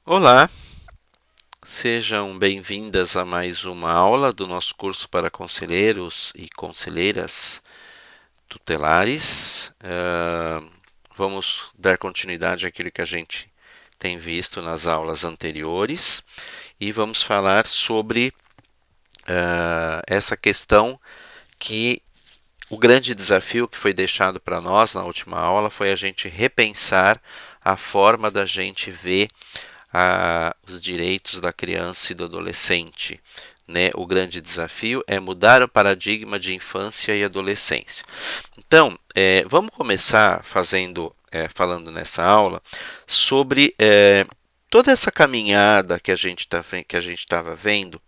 Olá, sejam bem-vindas a mais uma aula do nosso curso para conselheiros e conselheiras tutelares. Vamos dar continuidade àquilo que a gente tem visto nas aulas anteriores e vamos falar sobre essa questão que o grande desafio que foi deixado para nós na última aula foi a gente repensar a forma da gente ver os direitos da criança e do adolescente. Né? O grande desafio é mudar o paradigma de infância e adolescência. Então, vamos começar falando nessa aula sobre toda essa caminhada que a gente estava vendo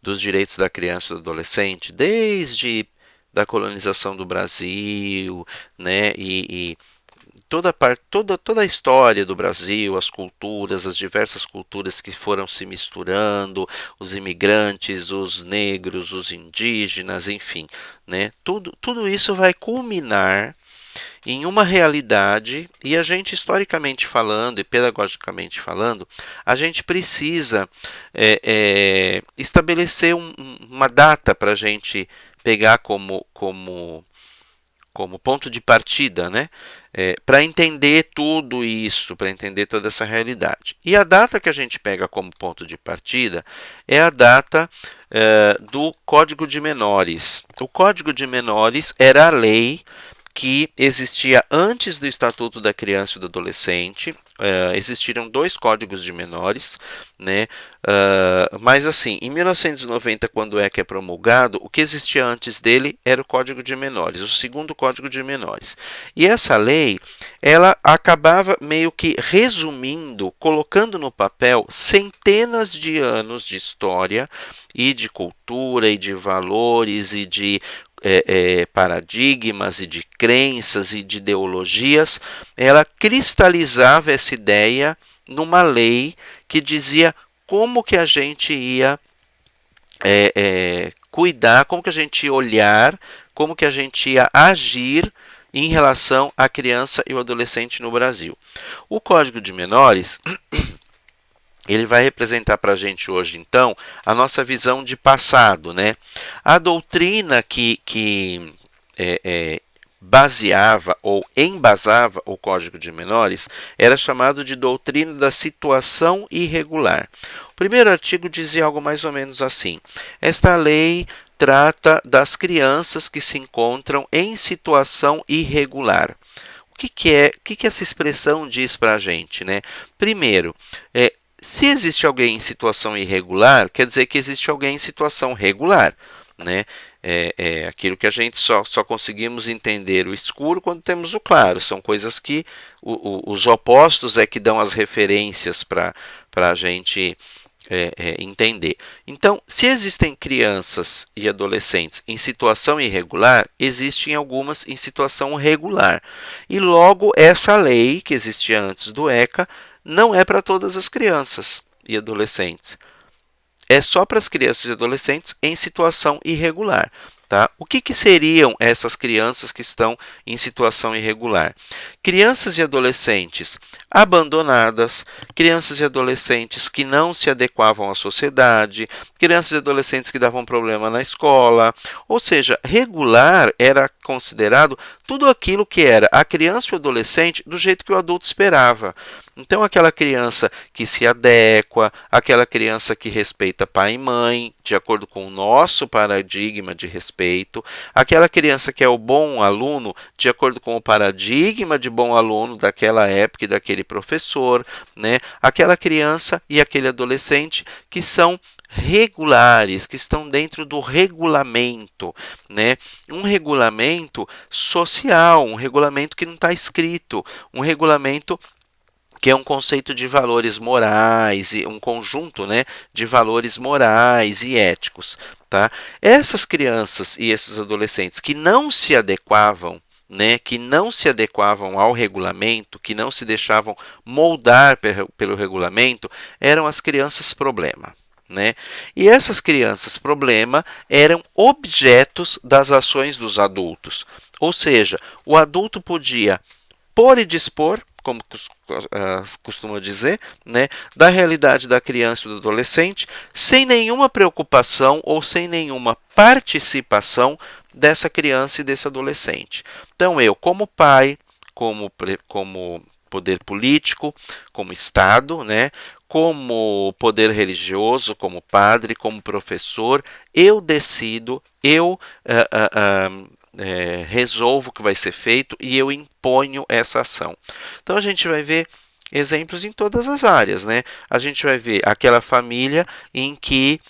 dos direitos da criança e do adolescente, desde da colonização do Brasil, né, e toda a história do Brasil, as culturas, as diversas culturas que foram se misturando, os imigrantes, os negros, os indígenas, enfim, né? Tudo isso vai culminar em uma realidade e a gente, historicamente falando e pedagogicamente falando, a gente precisa estabelecer uma data para a gente pegar como ponto de partida, né? Para entender tudo isso, para entender toda essa realidade. E a data que a gente pega como ponto de partida é a data do Código de Menores. O Código de Menores era a lei que existia antes do Estatuto da Criança e do Adolescente. Existiram dois códigos de menores, né? Mas assim, em 1990, quando o ECA é promulgado, o que existia antes dele era o Código de Menores, o segundo Código de Menores. E essa lei, ela acabava meio que resumindo, colocando no papel centenas de anos de história e de cultura e de valores e de paradigmas e de crenças e de ideologias, ela cristalizava essa ideia numa lei que dizia como que a gente ia cuidar, como que a gente ia olhar, como que a gente ia agir em relação à criança e o adolescente no Brasil. O Código de Menores ele vai representar para a gente hoje, então, a nossa visão de passado, né? A doutrina que baseava ou embasava o Código de Menores era chamado de doutrina da situação irregular. O primeiro artigo dizia algo mais ou menos assim: esta lei trata das crianças que se encontram em situação irregular. O que essa expressão diz para a gente, né? Primeiro, se existe alguém em situação irregular, quer dizer que existe alguém em situação regular, né? Aquilo que a gente só conseguimos entender o escuro quando temos o claro. São coisas que os opostos é que dão as referências para a gente entender. Então, se existem crianças e adolescentes em situação irregular, existem algumas em situação regular. E logo, essa lei que existia antes do ECA não é para todas as crianças e adolescentes. É só para as crianças e adolescentes em situação irregular. Tá? O que seriam essas crianças que estão em situação irregular? Crianças e adolescentes abandonadas, crianças e adolescentes que não se adequavam à sociedade, crianças e adolescentes que davam problema na escola. Ou seja, regular era considerado tudo aquilo que era a criança e o adolescente do jeito que o adulto esperava. Então, aquela criança que se adequa, aquela criança que respeita pai e mãe, de acordo com o nosso paradigma de respeito, aquela criança que é o bom aluno, de acordo com o paradigma de bom aluno daquela época e daquele professor, né? Aquela criança e aquele adolescente que são regulares, que estão dentro do regulamento, né? Um regulamento social, um regulamento que não está escrito, um regulamento que é um conceito de valores morais e um conjunto, né, de valores morais e éticos, tá? Essas crianças e esses adolescentes que não se adequavam, né, que não se adequavam ao regulamento, que não se deixavam moldar pelo regulamento, eram as crianças problema. Né? E essas crianças problema eram objetos das ações dos adultos. Ou seja, o adulto podia pôr e dispor, como costuma dizer, né, da realidade da criança e do adolescente, sem nenhuma preocupação ou sem nenhuma participação dessa criança e desse adolescente. Então, eu, como pai, como poder político, como Estado, né, como poder religioso, como padre, como professor, eu decido, eu resolvo o que vai ser feito e eu imponho essa ação. Então a gente vai ver exemplos em todas as áreas, né? A gente vai ver aquela família em que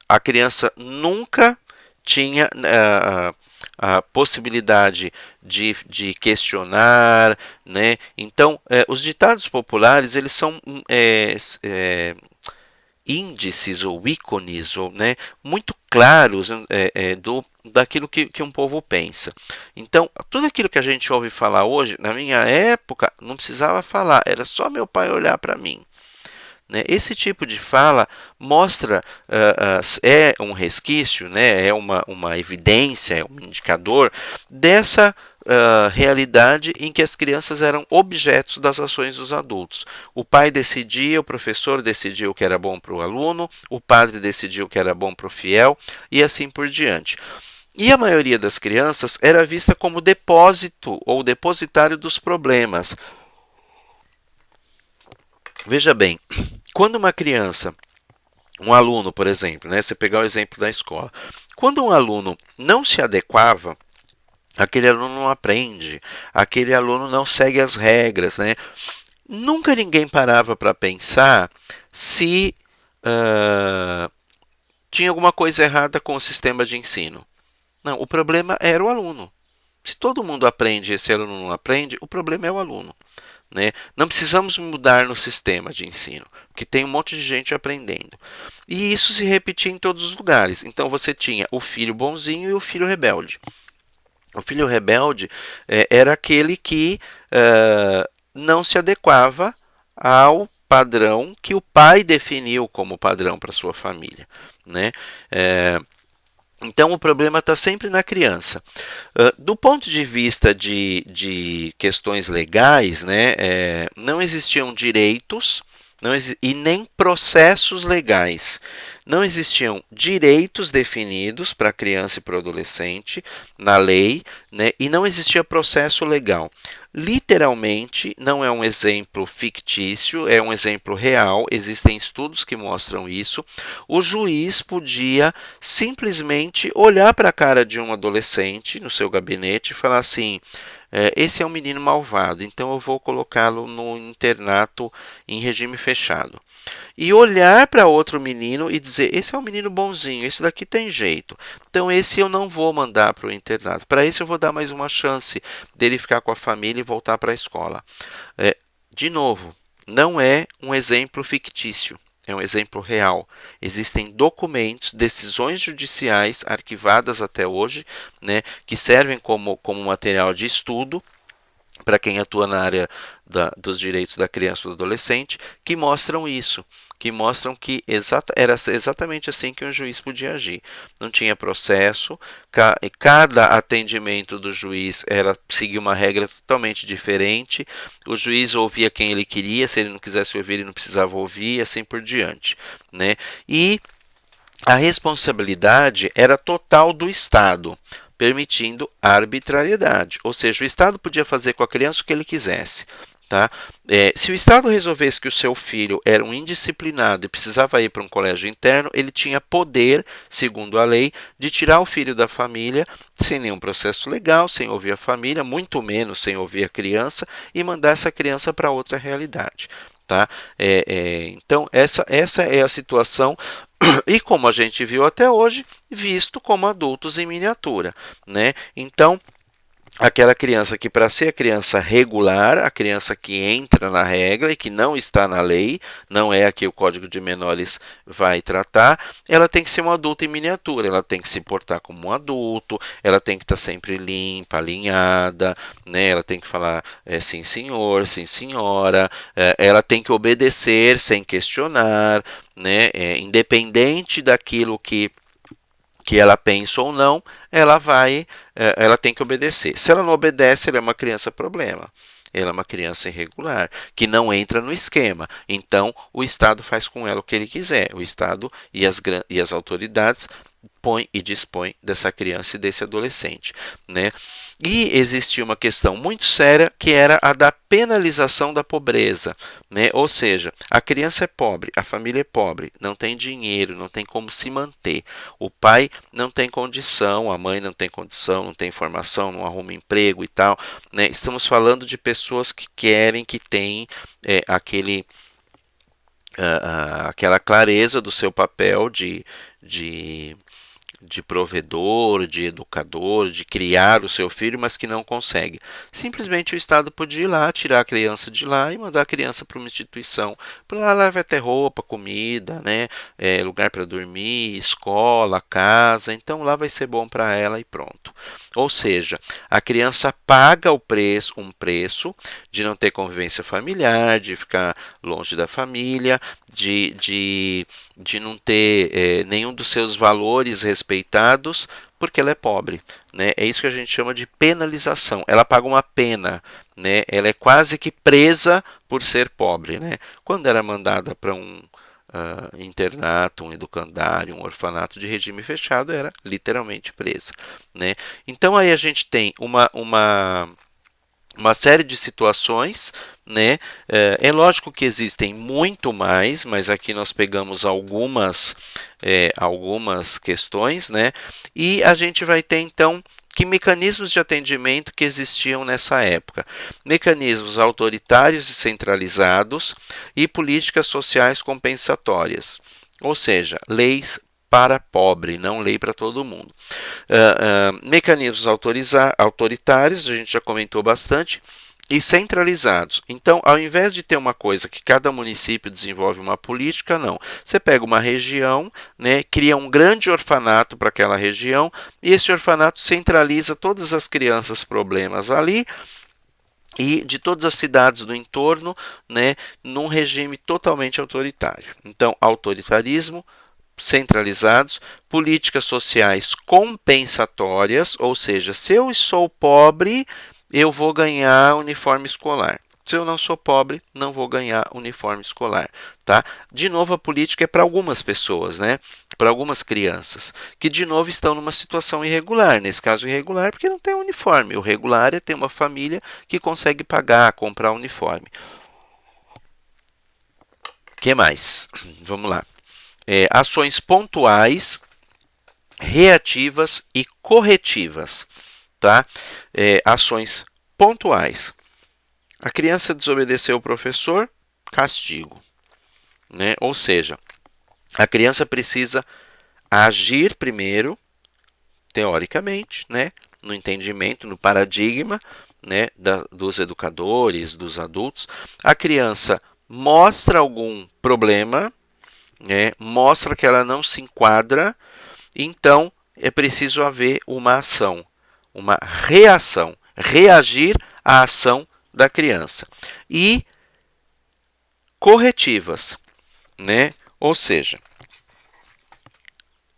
a criança nunca tinha a possibilidade de questionar, né? Então, os ditados populares, eles são índices ou ícones, ou, né, muito claros daquilo que um povo pensa. Então, tudo aquilo que a gente ouve falar hoje, na minha época, não precisava falar, era só meu pai olhar para mim. Né? Esse tipo de fala mostra, é um resquício, né? É uma evidência, é um indicador dessa realidade em que as crianças eram objetos das ações dos adultos. O pai decidia, o professor decidia o que era bom para o aluno, o padre decidia o que era bom para o fiel e assim por diante. E a maioria das crianças era vista como depósito ou depositário dos problemas. Veja bem, quando uma criança, um aluno, por exemplo, né, você pegar o exemplo da escola, quando um aluno não se adequava, aquele aluno não aprende, aquele aluno não segue as regras, né? Nunca ninguém parava para pensar se tinha alguma coisa errada com o sistema de ensino. Não, o problema era o aluno. Se todo mundo aprende e esse aluno não aprende, o problema é o aluno. Né? Não precisamos mudar no sistema de ensino, porque tem um monte de gente aprendendo. E isso se repetia em todos os lugares. Então você tinha o filho bonzinho e o filho rebelde. O filho rebelde era aquele que não se adequava ao padrão que o pai definiu como padrão para sua família. Né? Então, o problema está sempre na criança. Do ponto de vista de questões legais, né, não existiam direitos e nem processos legais. Não existiam direitos definidos para a criança e para o adolescente na lei, né, e não existia processo legal. Literalmente, não é um exemplo fictício, é um exemplo real, existem estudos que mostram isso. O juiz podia simplesmente olhar para a cara de um adolescente no seu gabinete e falar assim: esse é um menino malvado, então eu vou colocá-lo no internato em regime fechado. E olhar para outro menino e dizer: esse é um menino bonzinho, esse daqui tem jeito, então esse eu não vou mandar para o internato, para esse eu vou dar mais uma chance dele ficar com a família e voltar para a escola. De novo, não é um exemplo fictício, é um exemplo real. Existem documentos, decisões judiciais arquivadas até hoje, né, que servem como material de estudo para quem atua na área dos direitos da criança e do adolescente, que mostram isso, que mostram que era exatamente assim que um juiz podia agir. Não tinha processo, cada atendimento do juiz seguia uma regra totalmente diferente, o juiz ouvia quem ele queria, se ele não quisesse ouvir, ele não precisava ouvir, e assim por diante. Né? E a responsabilidade era total do Estado, permitindo arbitrariedade. Ou seja, o Estado podia fazer com a criança o que ele quisesse. Tá? Se o Estado resolvesse que o seu filho era um indisciplinado e precisava ir para um colégio interno, ele tinha poder, segundo a lei, de tirar o filho da família sem nenhum processo legal, sem ouvir a família, muito menos sem ouvir a criança, e mandar essa criança para outra realidade. Tá? Então, essa é a situação. E como a gente viu até hoje, visto como adultos em miniatura. Né? Então, aquela criança que, para ser a criança regular, a criança que entra na regra e que não está na lei, não é a que o Código de Menores vai tratar, ela tem que ser um adulto em miniatura, ela tem que se portar como um adulto, ela tem que estar sempre limpa, alinhada, né? Ela tem que falar sim senhor, sim senhora, ela tem que obedecer sem questionar, né? Independente daquilo que que ela pensa ou não, ela tem que obedecer. Se ela não obedece, ela é uma criança problema. Ela é uma criança irregular, que não entra no esquema. Então, o Estado faz com ela o que ele quiser. O Estado e as autoridades põe e dispõe dessa criança e desse adolescente, né? E existia uma questão muito séria que era a da penalização da pobreza, né? Ou seja, a criança é pobre, a família é pobre, não tem dinheiro, não tem como se manter. O pai não tem condição, a mãe não tem condição, não tem formação, não arruma emprego e tal, né? Estamos falando de pessoas que querem, que têm aquela clareza do seu papel de de provedor, de educador, de criar o seu filho, mas que não consegue. Simplesmente o Estado podia ir lá, tirar a criança de lá e mandar a criança para uma instituição. Por lá vai ter roupa, comida, né? Lugar para dormir, escola, casa. Então lá vai ser bom para ela e pronto. Ou seja, a criança paga um preço de não ter convivência familiar, de ficar longe da família, de não ter nenhum dos seus valores respeitados, porque ela é pobre, né? É isso que a gente chama de penalização. Ela paga uma pena, né? Ela é quase que presa por ser pobre, né? Quando era mandada para um internato, um educandário, um orfanato de regime fechado, era literalmente presa, né? Então aí a gente tem uma série de situações, né? É lógico que existem muito mais, mas aqui nós pegamos algumas questões, né? E a gente vai ter então que mecanismos de atendimento que existiam nessa época? Mecanismos autoritários e centralizados e políticas sociais compensatórias, ou seja, leis para pobre, não lei para todo mundo. Mecanismos autoritários, a gente já comentou bastante, e centralizados. Então, ao invés de ter uma coisa que cada município desenvolve uma política, não. Você pega uma região, né, cria um grande orfanato para aquela região, e esse orfanato centraliza todas as crianças problemas ali, e de todas as cidades do entorno, né, num regime totalmente autoritário. Então, autoritarismo, centralizados, políticas sociais compensatórias, ou seja, se eu sou pobre, eu vou ganhar uniforme escolar. Se eu não sou pobre, não vou ganhar uniforme escolar, tá? De novo, a política é para algumas pessoas, né? Para algumas crianças, que de novo estão numa situação irregular. Nesse caso, irregular porque não tem uniforme. O regular é ter uma família que consegue pagar, comprar uniforme. O que mais? Vamos lá. Ações pontuais, reativas e corretivas, tá? Ações pontuais. A criança desobedeceu o professor, castigo, né? Ou seja, a criança precisa agir primeiro, teoricamente, né? No entendimento, no paradigma, né? Dos educadores, dos adultos. A criança mostra algum problema, mostra que ela não se enquadra, então é preciso haver uma ação, uma reação, reagir à ação da criança. E corretivas, né? Ou seja,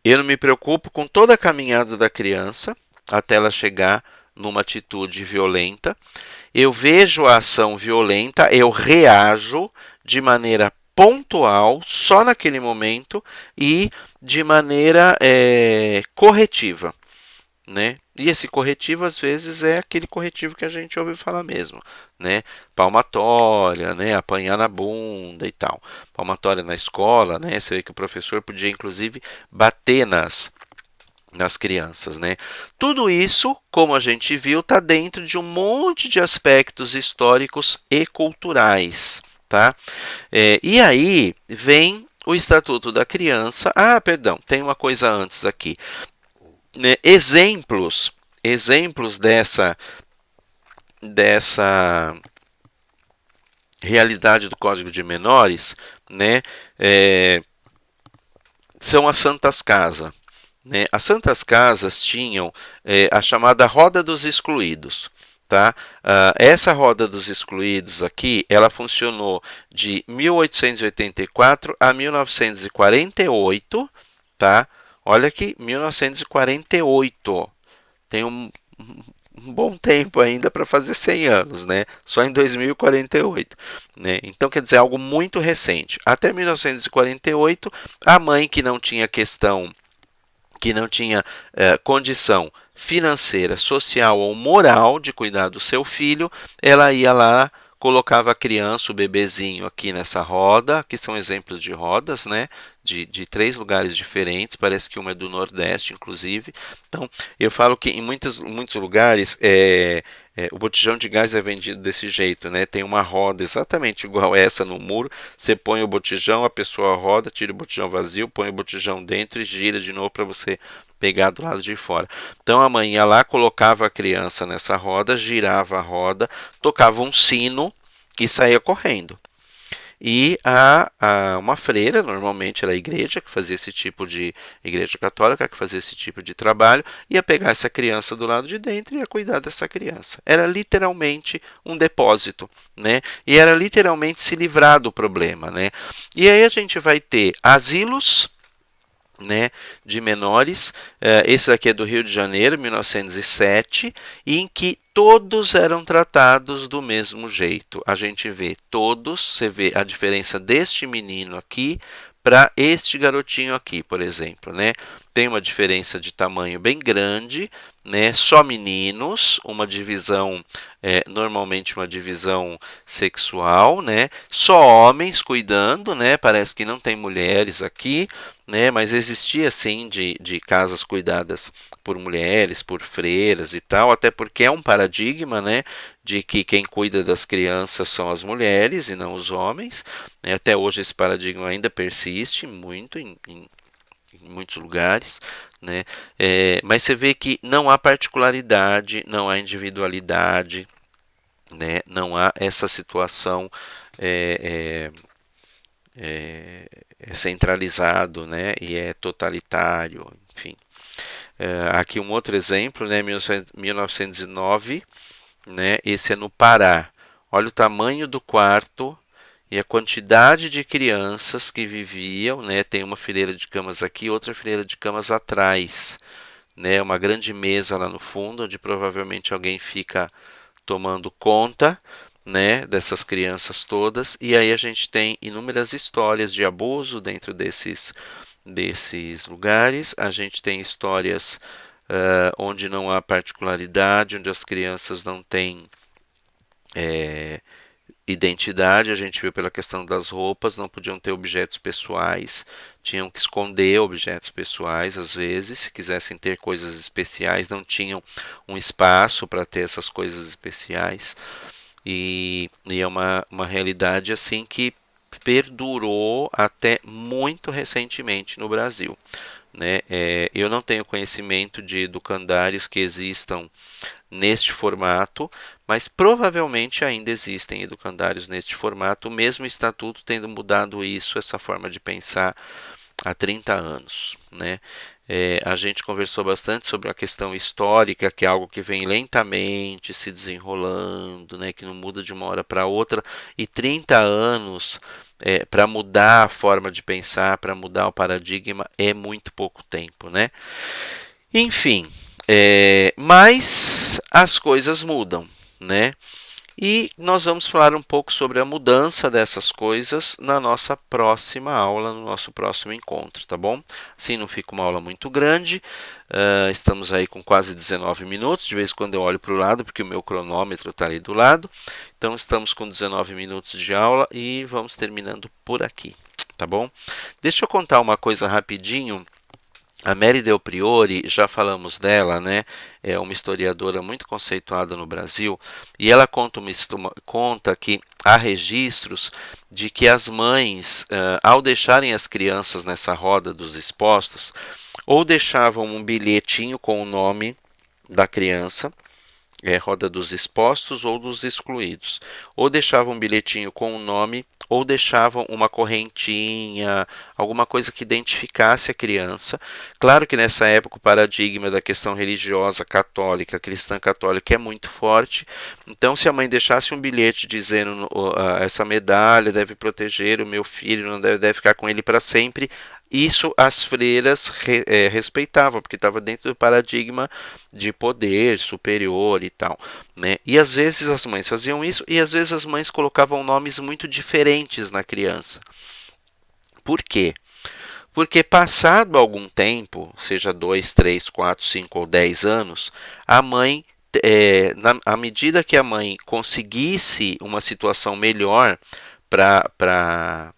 eu não me preocupo com toda a caminhada da criança até ela chegar numa atitude violenta. Eu vejo a ação violenta, eu reajo de maneira pontual, só naquele momento e de maneira corretiva, né? E esse corretivo às vezes é aquele corretivo que a gente ouve falar mesmo, né? Palmatória, né? Apanhar na bunda e tal. Palmatória na escola, né? Você vê que o professor podia inclusive bater nas crianças, né? Tudo isso, como a gente viu, está dentro de um monte de aspectos históricos e culturais, tá? E aí vem o Estatuto da Criança. Ah, perdão, tem uma coisa antes aqui. Né? Exemplos dessa realidade do Código de Menores, né? São as Santas Casas. Né? As Santas Casas tinham a chamada Roda dos Excluídos. Tá? Essa Roda dos Excluídos aqui, ela funcionou de 1884 a 1948, tá? Olha aqui, 1948. Tem um bom tempo ainda para fazer 100 anos, né? Só em 2048, né? Então, quer dizer, algo muito recente. Até 1948, a mãe que não tinha condição financeira, social ou moral de cuidar do seu filho, ela ia lá, colocava a criança, o bebezinho aqui nessa roda, aqui são exemplos de rodas, né? De 3 lugares diferentes, parece que uma é do Nordeste, inclusive. Então, eu falo que em muitos lugares o botijão de gás é vendido desse jeito, né? Tem uma roda exatamente igual essa no muro. Você põe o botijão, a pessoa roda, tira o botijão vazio, põe o botijão dentro e gira de novo para você pegar do lado de fora. Então a mãe ia lá, colocava a criança nessa roda, girava a roda, tocava um sino e saía correndo. E uma freira, normalmente era a igreja que fazia esse tipo de igreja católica que fazia esse tipo de trabalho, ia pegar essa criança do lado de dentro e ia cuidar dessa criança. Era literalmente um depósito, né? E era literalmente se livrar do problema, né? E aí a gente vai ter asilos, né, de menores. Esse daqui é do Rio de Janeiro, 1907, em que todos eram tratados do mesmo jeito. A gente vê todos, você vê a diferença deste menino aqui para este garotinho aqui, por exemplo, né? Tem uma diferença de tamanho bem grande, né? Só meninos, uma divisão, normalmente uma divisão sexual, né? Só homens cuidando, né? Parece que não tem mulheres aqui, né? Mas existia sim de casas cuidadas por mulheres, por freiras e tal, até porque é um paradigma, né? De que quem cuida das crianças são as mulheres e não os homens, né? Até hoje esse paradigma ainda persiste muito em muitos lugares, né? Mas você vê que não há particularidade, não há individualidade, né? Não há essa situação é, é centralizado, né? E é totalitário, enfim. Aqui um outro exemplo, né? 1909, né? Esse é no Pará. Olha o tamanho do quarto e a quantidade de crianças que viviam, né? Tem uma fileira de camas aqui, outra fileira de camas atrás, né? Uma grande mesa lá no fundo, onde provavelmente alguém fica tomando conta, né, dessas crianças todas. E aí a gente tem inúmeras histórias de abuso dentro desses lugares. A gente tem histórias onde não há particularidade, onde as crianças não têm identidade. A gente viu pela questão das roupas, não podiam ter objetos pessoais, tinham que esconder objetos pessoais às vezes, se quisessem ter coisas especiais, não tinham um espaço para ter essas coisas especiais. E é uma realidade assim que perdurou até muito recentemente no Brasil, né? Eu não tenho conhecimento de educandários que existam neste formato, mas provavelmente ainda existem educandários neste formato, mesmo o Estatuto tendo mudado isso, essa forma de pensar, há 30 anos, né? A gente conversou bastante sobre a questão histórica, que é algo que vem lentamente se desenrolando, né? Que não muda de uma hora para outra, e 30 anos para mudar a forma de pensar, para mudar o paradigma, é muito pouco tempo, né? Enfim, mas as coisas mudam, né? E nós vamos falar um pouco sobre a mudança dessas coisas na nossa próxima aula, no nosso próximo encontro, tá bom? Assim não fica uma aula muito grande, estamos aí com quase 19 minutos, de vez em quando eu olho para o lado, porque o meu cronômetro está ali do lado. Então estamos com 19 minutos de aula e vamos terminando por aqui, tá bom? Deixa eu contar uma coisa rapidinho. A Mary Del Priore, já falamos dela, né? É uma historiadora muito conceituada no Brasil, e ela conta que há registros de que as mães, ao deixarem as crianças nessa roda dos expostos, ou deixavam um bilhetinho com o nome da criança, roda dos expostos ou dos excluídos, ou deixavam um bilhetinho com o nome, ou deixavam uma correntinha, alguma coisa que identificasse a criança. Claro que nessa época o paradigma da questão religiosa católica, cristã católica, é muito forte. Então, se a mãe deixasse um bilhete dizendo essa medalha deve proteger o meu filho, não deve ficar com ele para sempre, isso as freiras respeitavam, porque estava dentro do paradigma de poder superior e tal, né? E às vezes as mães faziam isso, e às vezes as mães colocavam nomes muito diferentes na criança. Por quê? Porque passado algum tempo, seja 2, 3, 4, 5 ou 10 anos, a mãe, à medida que a mãe conseguisse uma situação melhor para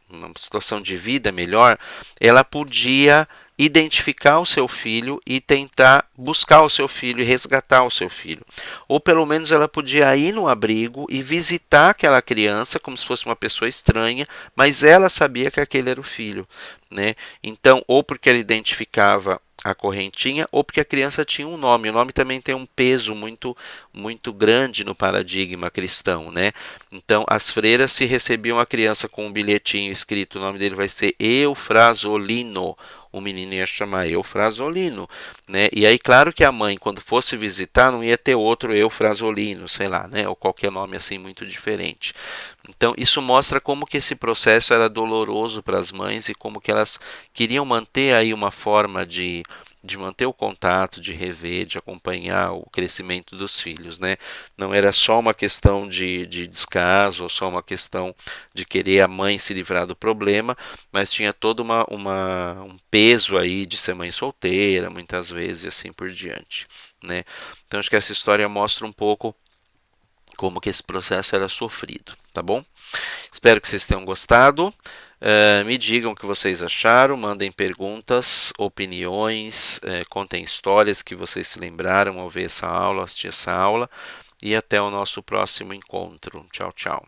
uma situação de vida melhor, ela podia identificar o seu filho e tentar buscar o seu filho e resgatar o seu filho. Ou pelo menos ela podia ir no abrigo e visitar aquela criança como se fosse uma pessoa estranha, mas ela sabia que aquele era o filho, né? Então, ou porque ela identificava a correntinha, ou porque a criança tinha um nome. O nome também tem um peso muito grande no paradigma cristão, né? Então, as freiras, se recebiam a criança com um bilhetinho escrito, o nome dele vai ser Eufrasolino, o menino ia chamar Eufrasolino, né? E aí, claro que a mãe, quando fosse visitar, não ia ter outro Eufrasolino, sei lá, né? Ou qualquer nome assim muito diferente. Então, isso mostra como que esse processo era doloroso para as mães e como que elas queriam manter aí uma forma de manter o contato, de rever, de acompanhar o crescimento dos filhos, né? Não era só uma questão de descaso, ou só uma questão de querer a mãe se livrar do problema, mas tinha todo um peso aí de ser mãe solteira, muitas vezes, e assim por diante, né? Então, acho que essa história mostra um pouco como que esse processo era sofrido, tá bom? Espero que vocês tenham gostado. Me digam o que vocês acharam, mandem perguntas, opiniões, contem histórias que vocês se lembraram ao ver essa aula, assistir essa aula. E até o nosso próximo encontro. Tchau, tchau.